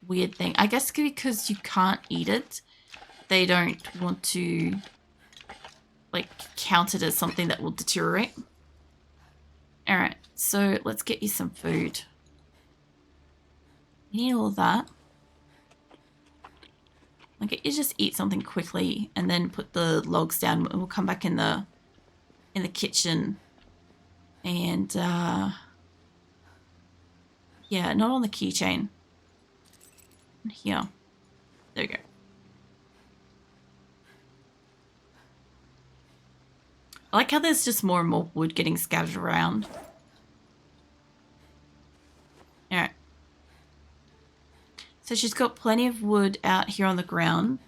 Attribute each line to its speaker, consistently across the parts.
Speaker 1: weird thing. I guess because you can't eat it, they don't want to like count it as something that will deteriorate. All right, so let's get you some food. You need all that. I'll get you just eat something quickly and then put the logs down. We'll come back in the kitchen and yeah, not on the keychain. Here. There we go. I like how there's just more and more wood getting scattered around. Alright. So she's got plenty of wood out here on the ground.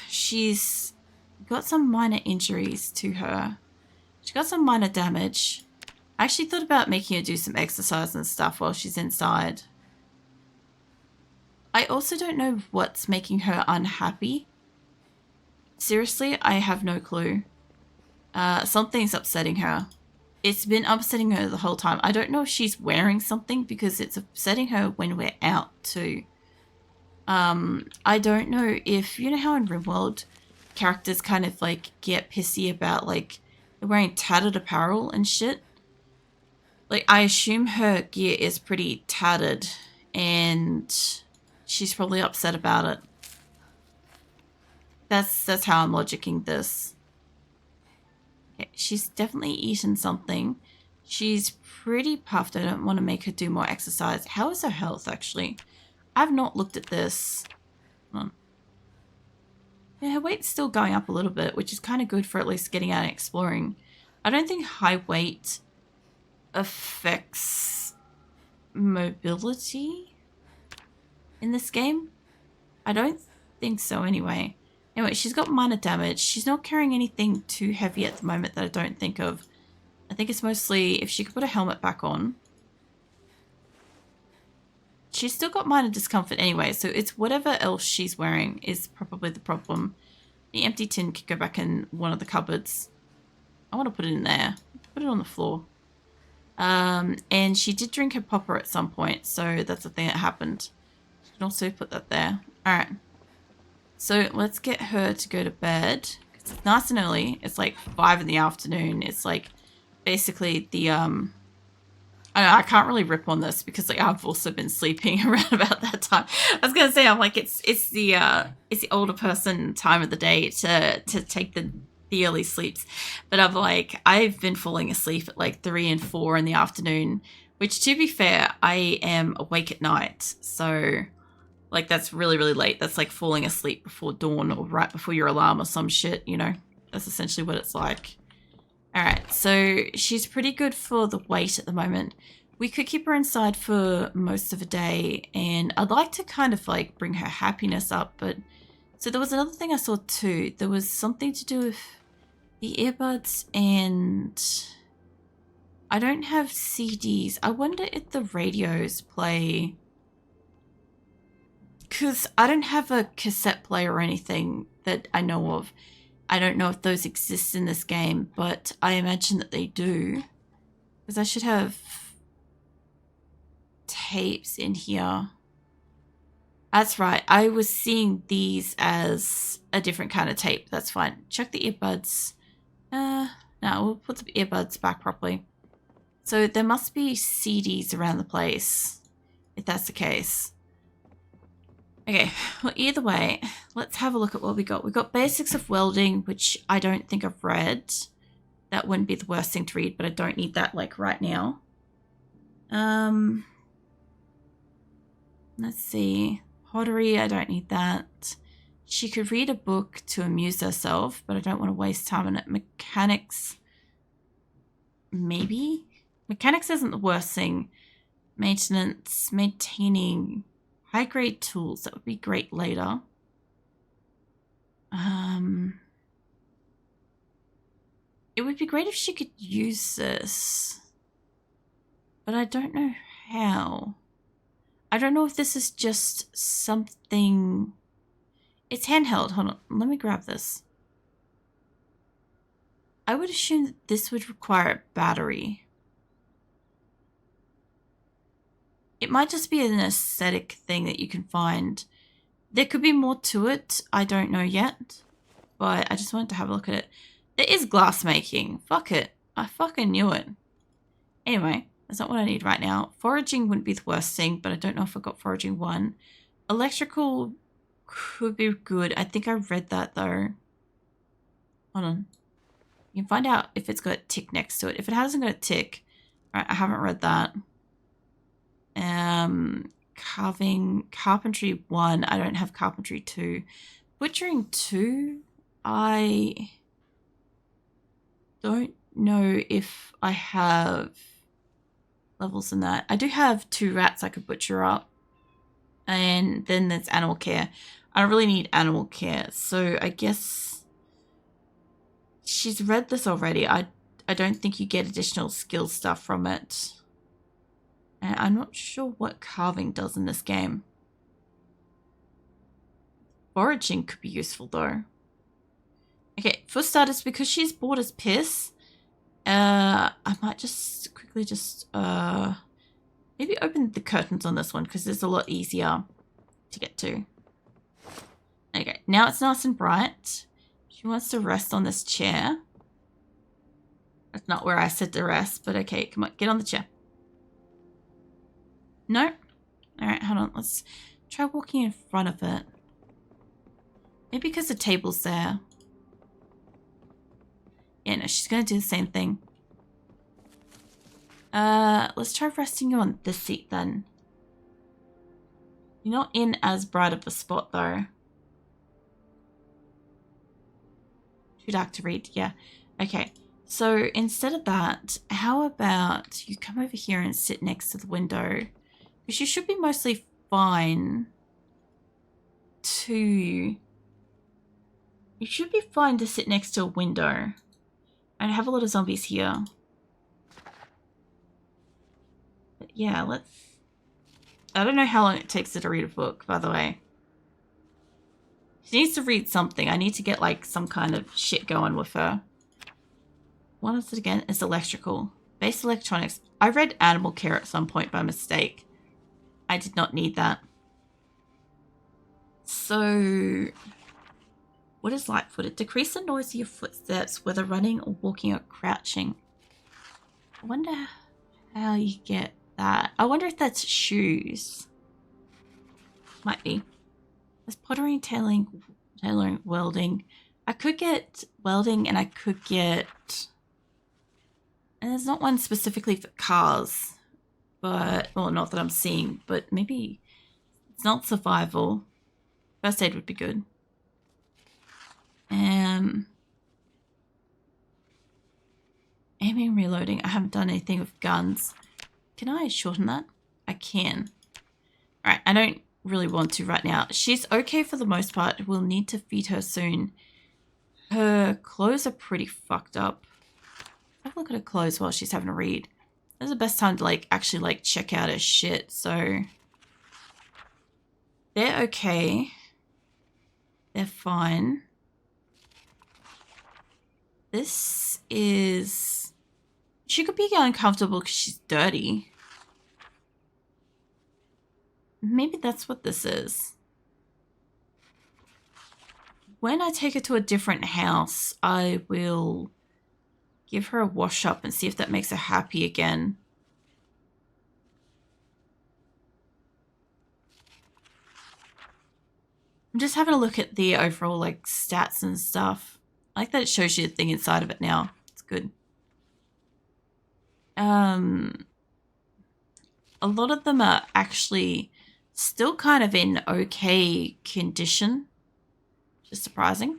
Speaker 1: She's got some minor injuries to her. She got some minor damage. I actually thought about making her do some exercise and stuff while she's inside. I also don't know what's making her unhappy. Seriously, I have no clue. Something's upsetting her. It's been upsetting her the whole time. I don't know if she's wearing something because it's upsetting her when we're out too. I don't know if, you know how in RimWorld characters kind of like get pissy about like wearing tattered apparel and shit? Like I assume her gear is pretty tattered and she's probably upset about it. That's how I'm logicking this. Okay, she's definitely eaten something. She's pretty puffed. I don't want to make her do more exercise. How is her health, actually? I've not looked at this. Hold on. Yeah, her weight's still going up a little bit, which is kind of good for at least getting out and exploring. I don't think high weight affects mobility in this game. I don't think so anyway. Anyway, she's got minor damage. She's not carrying anything too heavy at the moment that I don't think of. I think it's mostly if she could put a helmet back on. She's still got minor discomfort anyway, so it's whatever else she's wearing is probably the problem. The empty tin could go back in one of the cupboards. I want to put it in there. Put it on the floor. And she did drink her popper at some point, so that's the thing that happened. You can also put that there. Alright. So let's get her to go to bed. It's nice and early. It's like 5 in the afternoon. It's like basically the I don't know, I can't really rip on this because like I've also been sleeping around about that time. I was gonna say I'm like it's the older person time of the day to take the early sleeps. But I've been falling asleep at like 3 and 4 in the afternoon, which to be fair, I am awake at night. So like that's really, really late. That's like falling asleep before dawn or right before your alarm or some shit, you know. That's essentially what it's like. Alright, so she's pretty good for the weight at the moment. We could keep her inside for most of a day, and I'd like to kind of like bring her happiness up, but so there was another thing I saw too. There was something to do with the earbuds, and I don't have CDs. I wonder if the radios play, because I don't have a cassette player or anything that I know of. I don't know if those exist in this game, but I imagine that they do. Because I should have tapes in here. That's right. I was seeing these as a different kind of tape. That's fine. Check the earbuds. No, we'll put the earbuds back properly. So there must be CDs around the place, if that's the case. Okay, well, either way, let's have a look at what we got. We got Basics of Welding, which I don't think I've read. That wouldn't be the worst thing to read, but I don't need that, like, right now. Let's see. Pottery, I don't need that. She could read a book to amuse herself, but I don't want to waste time on it. Mechanics, maybe? Mechanics isn't the worst thing. Maintenance, maintaining high-grade tools, that would be great later. It would be great if she could use this, but I don't know how. I don't know if this is just something. It's handheld. Hold on, let me grab this. I would assume that this would require a battery. It might just be an aesthetic thing that you can find. There could be more to it. I don't know yet. But I just wanted to have a look at it. There is glass making. Fuck it. I fucking knew it. Anyway, that's not what I need right now. Foraging wouldn't be the worst thing, but I don't know if I got foraging 1. Electrical could be good. I think I read that though. Hold on. You can find out if it's got a tick next to it. If it hasn't got a tick, right, I haven't read that. Carving, carpentry 1. I don't have carpentry 2. Butchering 2. I don't know if I have levels in that. I do have 2 rats I could butcher up. And then there's animal care. I don't really need animal care. So I guess she's read this already. I don't think you get additional skill stuff from it. And I'm not sure what carving does in this game. Foraging could be useful though. Okay, for starters, because she's bored as piss, I might just quickly maybe open the curtains on this one because it's a lot easier to get to. Okay, now it's nice and bright. She wants to rest on this chair. That's not where I said to rest, but okay, come on, get on the chair. No? Alright, hold on. Let's try walking in front of it. Maybe because the table's there. Yeah, no, she's going to do the same thing. Let's try resting you on this seat then. You're not in as bright of a spot though. Too dark to read, yeah. Okay, so instead of that, how about you come over here and sit next to the window? Because you should be mostly fine to... You should be fine to sit next to a window. And I have a lot of zombies here. But yeah, let's... I don't know how long it takes her to read a book, by the way. She needs to read something. I need to get, like, some kind of shit going with her. What is it again? It's electrical. Base electronics. I read animal care at some point by mistake. I did not need that. So... What is light-footed? Decrease the noise of your footsteps, whether running or walking or crouching. I wonder how you get that. I wonder if that's shoes. Might be. There's pottery, tailoring, welding. I could get welding and I could get... And there's not one specifically for cars. But, well, not that I'm seeing, but maybe it's not survival. First aid would be good. Aiming and reloading. I haven't done anything with guns. Can I shorten that? I can. Alright, I don't really want to right now. She's okay for the most part. We'll need to feed her soon. Her clothes are pretty fucked up. Have a look at her clothes while she's having a read. This is the best time to like actually like check out her shit. So they're okay. They're fine. This is... She could be uncomfortable because she's dirty. Maybe that's what this is. When I take her to a different house, I will give her a wash up and see if that makes her happy again. I'm just having a look at the overall like stats and stuff. I like that it shows you the thing inside of it now. It's good. A lot of them are actually still kind of in okay condition. Just surprising.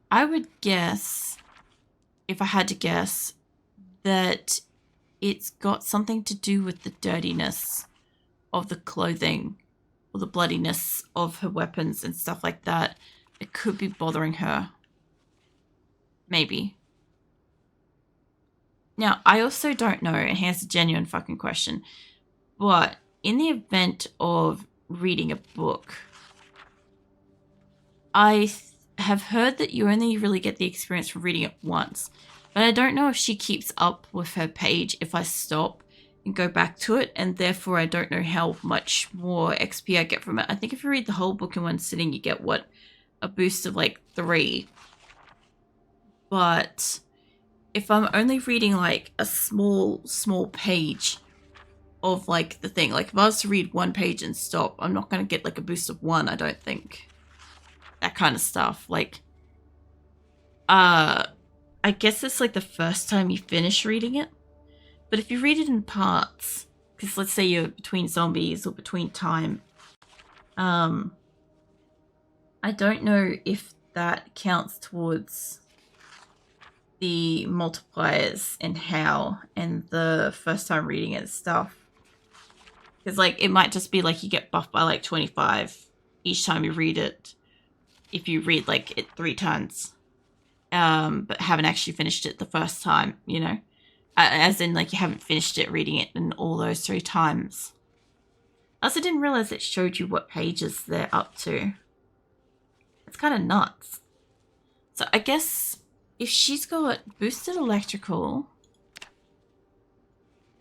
Speaker 1: I would guess, if I had to guess, that it's got something to do with the dirtiness of the clothing or the bloodiness of her weapons and stuff like that. It could be bothering her. Maybe. Now, I also don't know, and here's a genuine fucking question, but in the event of reading a book, I have heard that you only really get the experience from reading it once. But I don't know if she keeps up with her page if I stop and go back to it, and therefore I don't know how much more XP I get from it. I think if you read the whole book in one sitting, you get, what, a boost of like 3. But if I'm only reading like a small page of like the thing, like if I was to read one page and stop, I'm not going to get like a boost of 1, I don't think. That kind of stuff. Like, I guess it's like the first time you finish reading it. But if you read it in parts, because let's say you're between zombies or between time, I don't know if that counts towards the multipliers and how, and the first time reading it and stuff. Because like it might just be like you get buffed by like 25 each time you read it, if you read like it 3 times, but haven't actually finished it the first time, you know, as in like you haven't finished it reading it in all those 3 times. I also didn't realize it showed you what pages they're up to. It's kind of nuts. So I guess if she's got boosted electrical,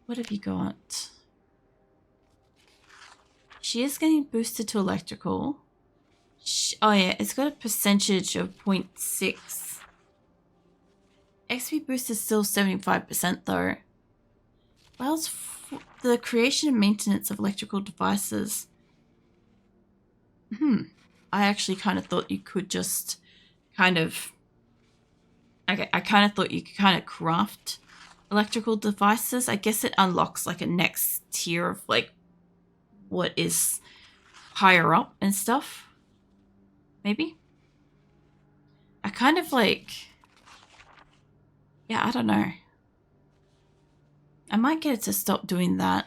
Speaker 1: what have you got? She is getting boosted to electrical. Oh yeah, it's got a percentage of 0.6. XP boost is still 75% though. Well, the creation and maintenance of electrical devices. I actually kind of thought you could just kind of... Okay, I kind of thought you could kind of craft electrical devices. I guess it unlocks like a next tier of like what is higher up and stuff. Maybe? I kind of like... Yeah, I don't know. I might get it to stop doing that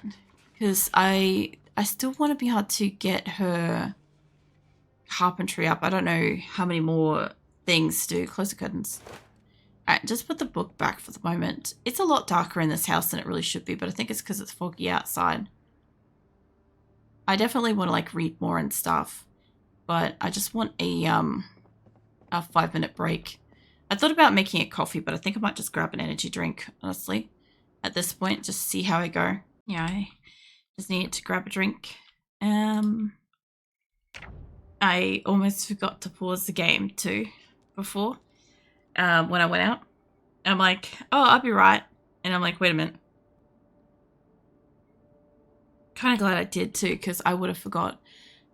Speaker 1: because I still want to be able to get her carpentry up. I don't know how many more things to do. Close the curtains. Alright, just put the book back for the moment. It's a lot darker in this house than it really should be, but I think it's because it's foggy outside. I definitely want to like read more and stuff, but I just want a 5-minute break. I thought about making a coffee, but I think I might just grab an energy drink, honestly, at this point, just see how I go. Yeah, I just needed to grab a drink. I almost forgot to pause the game too before when I went out. I'm like, oh, I'll be right. And I'm like, wait a minute. Kind of glad I did too, because I would have forgot.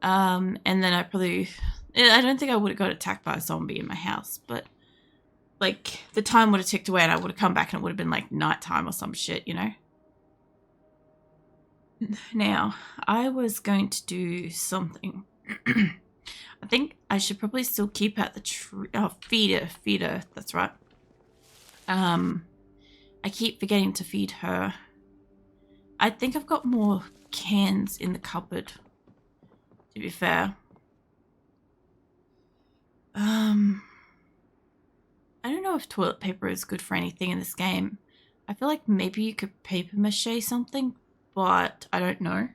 Speaker 1: And then I don't think I would have got attacked by a zombie in my house, but like the time would have ticked away and I would have come back and it would have been like nighttime or some shit, you know? Now, I was going to do something. I think I should probably still keep at the tree. Oh, feeder, that's right. I keep forgetting to feed her. I think I've got more cans in the cupboard, to be fair. I don't know if toilet paper is good for anything in this game. I feel like maybe you could paper mache something, but I don't know.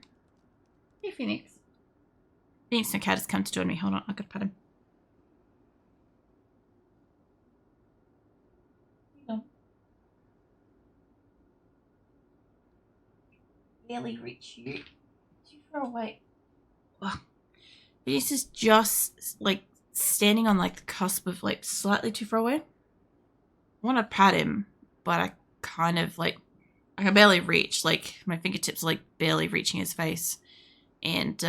Speaker 1: Hey, Phoenix. Phoenix, no cat has come to join me. Hold on, I gotta pat him. Barely reach you. Too far away. Ugh. This is just like standing on like the cusp of like slightly too far away. I want to pat him, but I kind of like I can barely reach. Like my fingertips are like barely reaching his face, and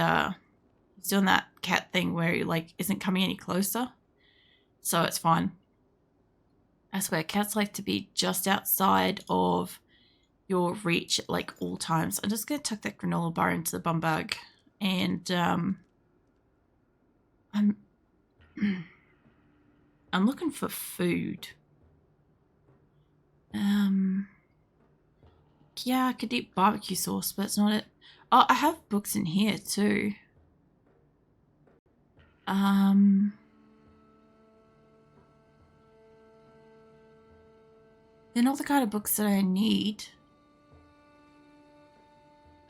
Speaker 1: he's doing that cat thing where he like isn't coming any closer, so it's fine. I swear, cats like to be just outside of your reach at like all times. I'm just gonna tuck that granola bar into the bum bag, and I'm looking for food. Yeah, I could eat barbecue sauce, but it's not it. Oh, I have books in here too. They're not the kind of books that I need.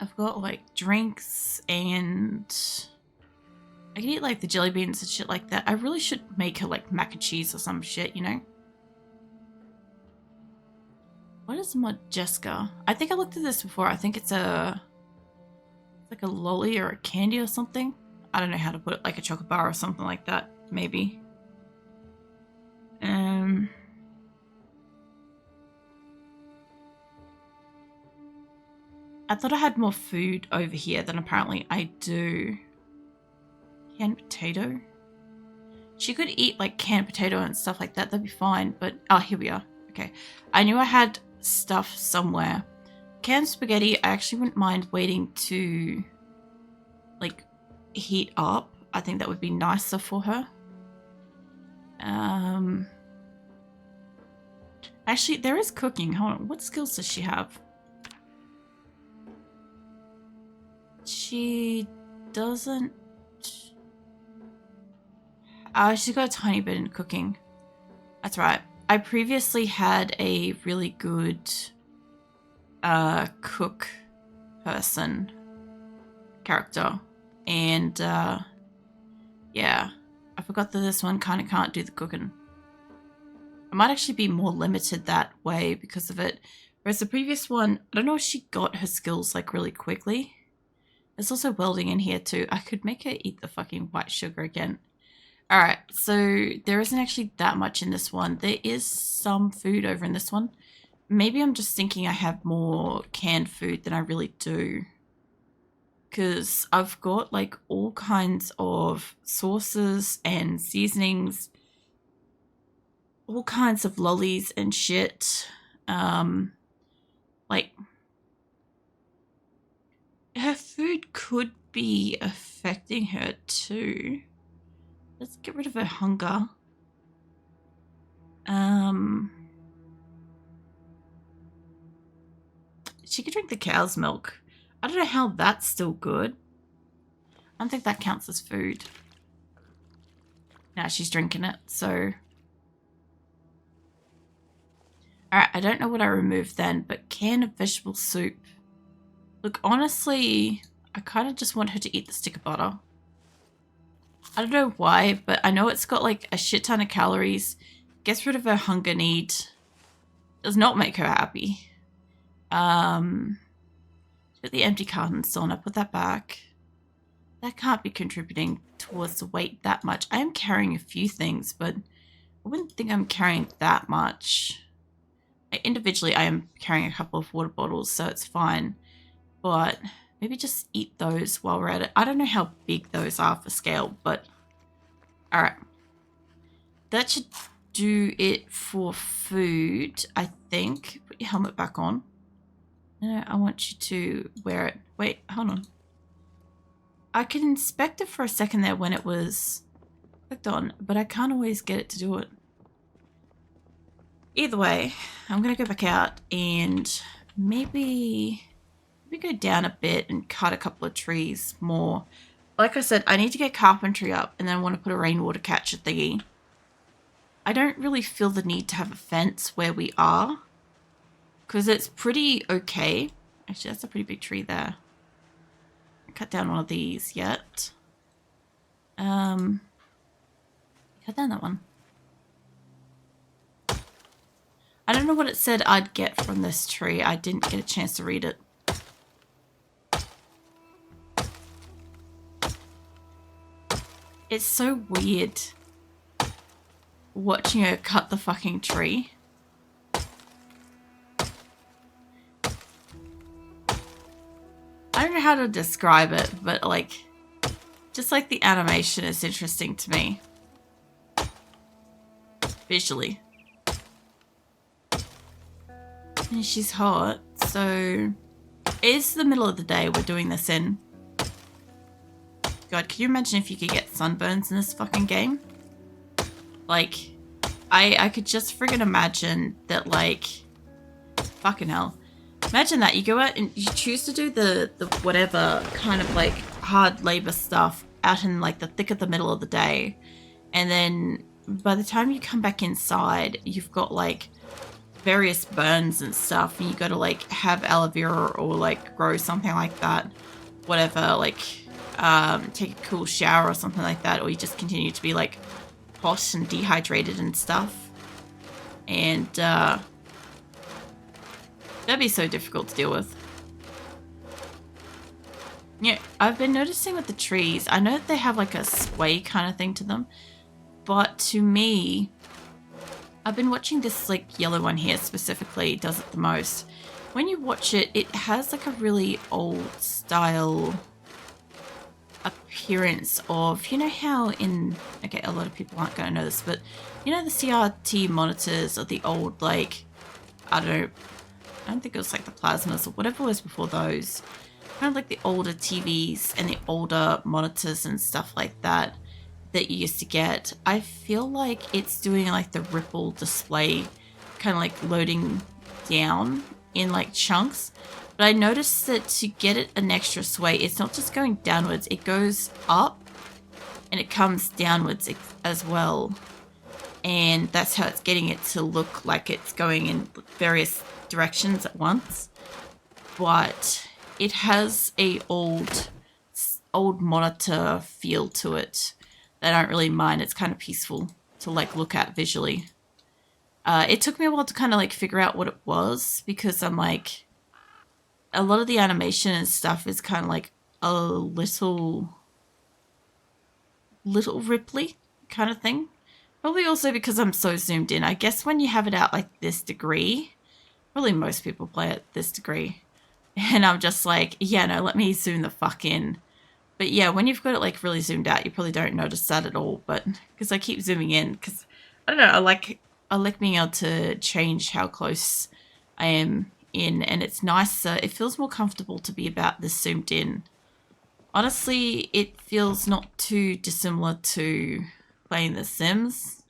Speaker 1: I've got like drinks and I can eat like the jelly beans and shit like that. I really should make her like mac and cheese or some shit, you know? What is Modjeska? I think I looked at this before. I think it's like a lolly or a candy or something. I don't know how to put it, like a chocolate bar or something like that, maybe. I thought I had more food over here than apparently I do. Canned potato? She could eat like canned potato and stuff like that. That'd be fine. But, oh, here we are. Okay. I knew I had stuff somewhere. Canned spaghetti, I actually wouldn't mind waiting to like heat up. I think that would be nicer for her. Actually, there is cooking. Hold on. What skills does she have? She doesn't... she's got a tiny bit in cooking. That's right. I previously had a really good cook person character. And yeah, I forgot that this one kind of can't do the cooking. I might actually be more limited that way because of it. Whereas the previous one, I don't know if she got her skills like really quickly. There's also welding in here too. I could make her eat the fucking white sugar again. Alright, so there isn't actually that much in this one. There is some food over in this one. Maybe I'm just thinking I have more canned food than I really do. Because I've got like all kinds of sauces and seasonings. All kinds of lollies and shit. Like, her food could be affecting her too. Let's get rid of her hunger. She could drink the cow's milk. I don't know how that's still good. I don't think that counts as food. Now she's drinking it, so... Alright, I don't know what I removed then, but can of vegetable soup. Look, honestly, I kind of just want her to eat the stick of butter. I don't know why, but I know it's got like a shit ton of calories. Gets rid of her hunger need. Does not make her happy. Put the empty carton still, and I put that back. That can't be contributing towards the weight that much. I am carrying a few things, but I wouldn't think I'm carrying that much. Individually, I am carrying a couple of water bottles, so it's fine. But maybe just eat those while we're at it. I don't know how big those are for scale, but alright. That should do it for food, I think. Put your helmet back on. No, I want you to wear it. Wait, hold on. I could inspect it for a second there when it was clicked on, but I can't always get it to do it. Either way, I'm going to go back out and maybe go down a bit and cut a couple of trees more. Like I said, I need to get carpentry up and then I want to put a rainwater catcher thingy. I don't really feel the need to have a fence where we are because it's pretty okay. Actually, that's a pretty big tree there. Cut down one of these yet. Cut down that one. I don't know what it said I'd get from this tree. I didn't get a chance to read it. It's so weird watching her cut the fucking tree. I don't know how to describe it, but like, just like the animation is interesting to me. Visually. And she's hot, so it's the middle of the day we're doing this in. God, can you imagine if you could get sunburns in this fucking game? Like, I could just friggin' imagine that, like, fucking hell. Imagine that, you go out and you choose to do the whatever kind of, like, hard labor stuff out in, like, the thick of the middle of the day. And then by the time you come back inside, you've got, like, various burns and stuff, and you gotta like have aloe vera or like grow something like that, whatever, like take a cool shower or something like that, or you just continue to be like hot and dehydrated and stuff. And That'd be so difficult to deal with. Yeah, I've been noticing with the trees, I know that they have like a sway kind of thing to them, but to me, I've been watching this like yellow one here specifically, does it the most. When you watch it, it has like a really old style appearance of, you know how in, okay, a lot of people aren't going to know this, but you know the CRT monitors or the old like, I don't think it was like the plasmas or whatever was before those. Kind of like the older TVs and the older monitors and stuff like that that you used to get. I feel like it's doing like the ripple display, kind of like loading down in like chunks. But I noticed that to get it an extra sway, it's not just going downwards, it goes up and it comes downwards as well. And that's how it's getting it to look like it's going in various directions at once. But it has a old monitor feel to it that I don't really mind. It's kind of peaceful to like look at visually. It took me a while to kind of like figure out what it was, because I'm like, a lot of the animation and stuff is kind of like a little Ripley kind of thing. Probably also because I'm so zoomed in. I guess when you have it out like this degree, probably most people play at this degree. And I'm just like, yeah, no, let me zoom the fuck in. But yeah, when you've got it like really zoomed out, you probably don't notice that at all. But because I keep zooming in, because I don't know, I like being able to change how close I am in, and it's nicer. It feels more comfortable to be about this zoomed in. Honestly, it feels not too dissimilar to playing The Sims,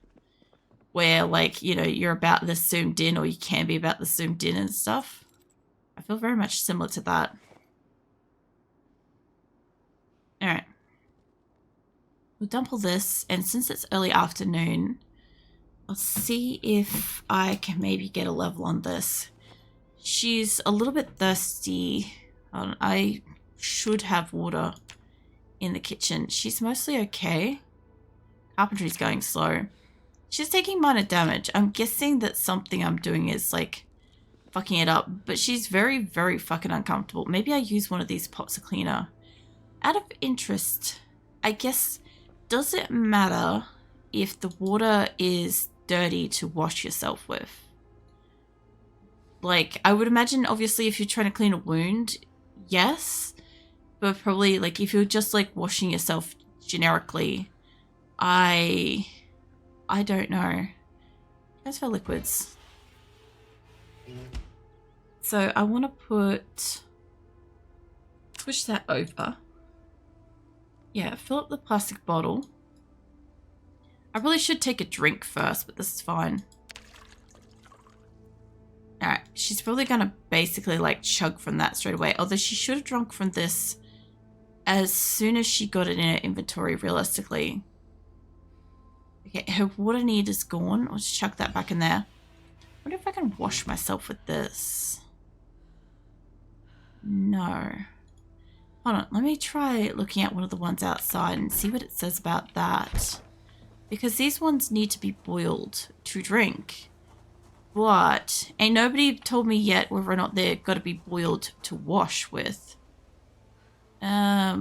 Speaker 1: where like, you know, you're about this zoomed in, or you can be about this zoomed in and stuff. I feel very much similar to that. Alright. We'll dump all this, and since it's early afternoon, I'll see if I can maybe get a level on this. She's a little bit thirsty. I should have water in the kitchen. She's mostly okay. Carpentry's going slow. She's taking minor damage. I'm guessing that something I'm doing is like fucking it up, but she's very, very fucking uncomfortable. Maybe I use one of these pots of cleaner. Out of interest, I guess, does it matter if the water is dirty to wash yourself with? Like, I would imagine, obviously, if you're trying to clean a wound, yes. But probably, like, if you're just, like, washing yourself generically, I don't know. As for liquids. So, I want to switch that over. Yeah, fill up the plastic bottle. I probably should take a drink first, but this is fine. Alright, she's probably gonna basically like chug from that straight away. Although she should have drunk from this as soon as she got it in her inventory, realistically. Okay, her water need is gone. I'll just chuck that back in there. I wonder if I can wash myself with this. No. Hold on, let me try looking at one of the ones outside and see what it says about that. Because these ones need to be boiled to drink. But ain't nobody told me yet whether or not they're got to be boiled to wash with. Up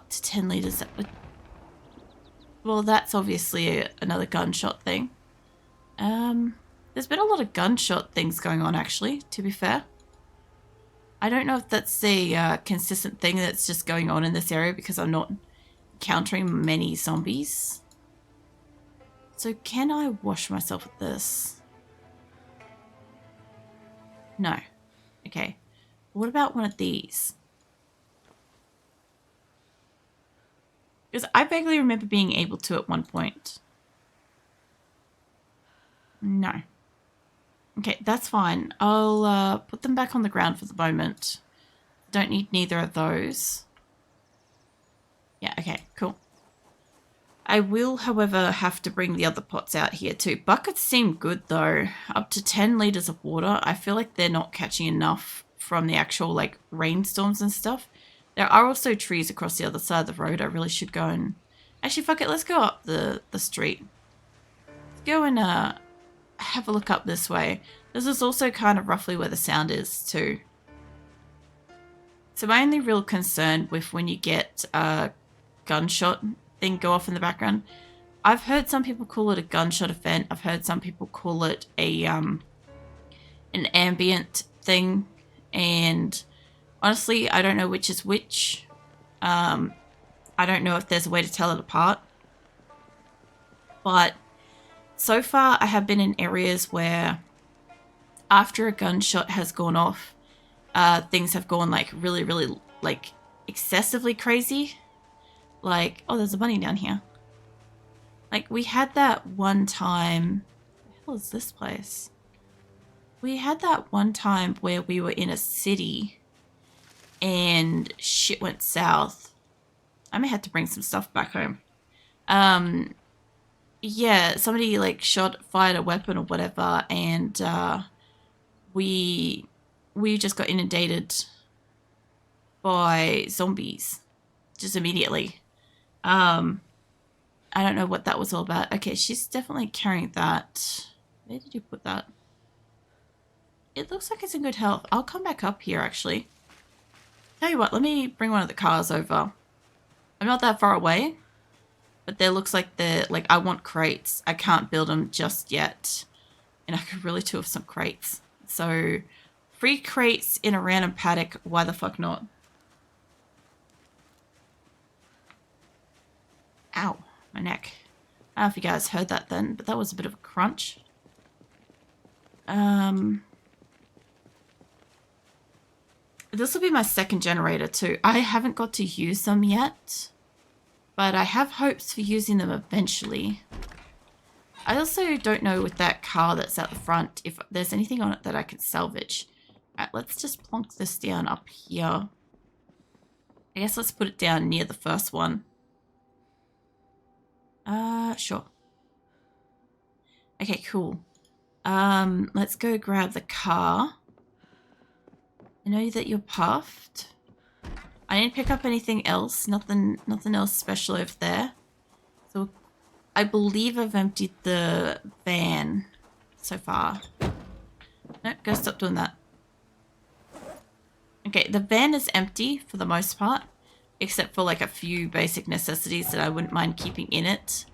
Speaker 1: to 10 litres. That would... Well, that's obviously another gunshot thing. There's been a lot of gunshot things going on, actually, to be fair. I don't know if that's a consistent thing that's just going on in this area because I'm not encountering many zombies. So can I wash myself with this? No. Okay. What about one of these? Because I vaguely remember being able to at one point. No. Okay, that's fine. I'll put them back on the ground for the moment. Don't need neither of those. Yeah, okay, cool. I will, however, have to bring the other pots out here too. Buckets seem good though. Up to 10 litres of water. I feel like they're not catching enough from the actual like rainstorms and stuff. There are also trees across the other side of the road. I really should go and... Actually, fuck it. Let's go up the street. Let's go and have a look up this way. This is also kind of roughly where the sound is too. So my only real concern with when you get a gunshot thing go off in the background, I've heard some people call it a gunshot event. I've heard some people call it a an ambient thing, and honestly, I don't know which is which. I don't know if there's a way to tell it apart. But so far, I have been in areas where after a gunshot has gone off, things have gone like really, really like excessively crazy. Like, oh, there's a bunny down here. Like, we had that one time. What the hell is this place? We had that one time where we were in a city and shit went south. I may have to bring some stuff back home. Yeah, somebody like fired a weapon or whatever, and we just got inundated by zombies just immediately. I don't know what that was all about. Okay, she's definitely carrying that. Where did you put that? It looks like it's in good health. I'll come back up here, actually. Tell you what, let me bring one of the cars over. I'm not that far away, but there looks like I want crates. I can't build them just yet, and I could really do with some crates. So, free crates in a random paddock, why the fuck not? Ow, my neck. I don't know if you guys heard that then, but that was a bit of a crunch. This will be my second generator too. I haven't got to use them yet, but I have hopes for using them eventually. I also don't know with that car that's at the front if there's anything on it that I can salvage. Alright, let's just plonk this down up here. I guess let's put it down near the first one. Sure. Okay, cool. Let's go grab the car. I know that you're puffed. I didn't pick up anything else. Nothing else special over there. So I believe I've emptied the van so far. No, go stop doing that. Okay, the van is empty for the most part, except for like a few basic necessities that I wouldn't mind keeping in it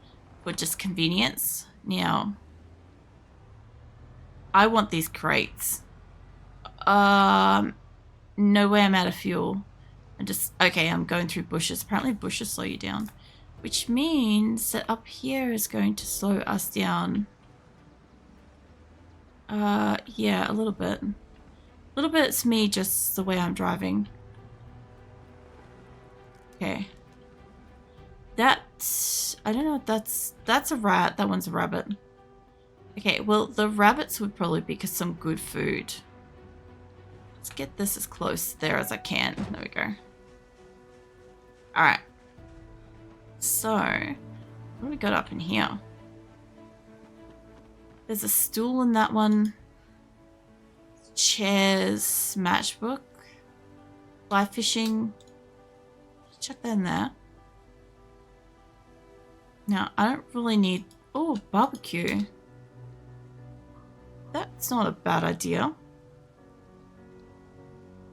Speaker 1: for just convenience. Now, I want these crates. No way I'm out of fuel. Okay, I'm going through bushes. Apparently bushes slow you down, which means that up here is going to slow us down. Yeah, a little bit. A little bit, it's me, just the way I'm driving. Okay. I don't know if that's a rat. That one's a rabbit. Okay, well, the rabbits would probably be some good food. Let's get this as close there as I can. There we go. Alright. So, what do we got up in here? There's a stool in that one. Chairs, matchbook, fly fishing. Chuck that in there. Now, I don't really need... Oh, barbecue. That's not a bad idea.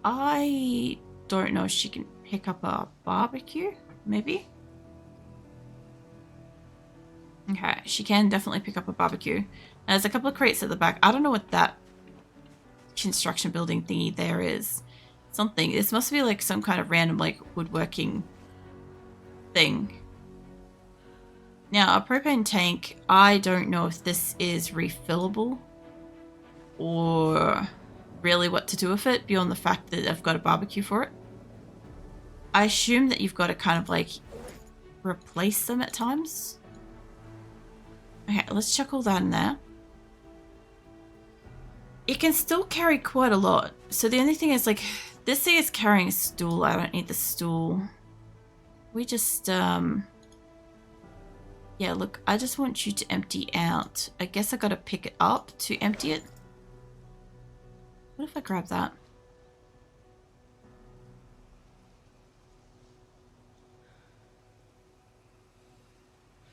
Speaker 1: I don't know if she can pick up a barbecue, maybe? Okay, she can definitely pick up a barbecue. Now, there's a couple of crates at the back. I don't know what that construction building thingy there is. Something. This must be like some kind of random like woodworking thing. Now, a propane tank, I don't know if this is refillable or really what to do with it beyond the fact that I've got a barbecue for it. I assume that you've got to kind of like replace them at times. Okay, let's chuck all that in there. It can still carry quite a lot. So the only thing is like, this thing is carrying a stool. I don't need the stool. We just, yeah, look, I just want you to empty out. I guess I gotta pick it up to empty it. What if I grab that?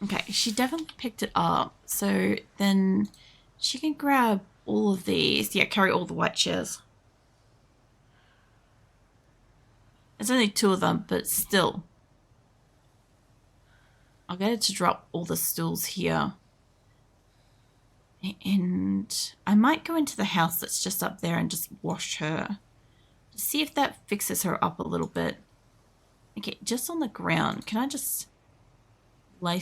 Speaker 1: Okay, she definitely picked it up. So then she can grab all of these. Yeah, carry all the white chairs. There's only 2 of them, but still. I'll get it to drop all the stools here. And I might go into the house that's just up there and just wash her. To see if that fixes her up a little bit. Okay, just on the ground. Can I just lay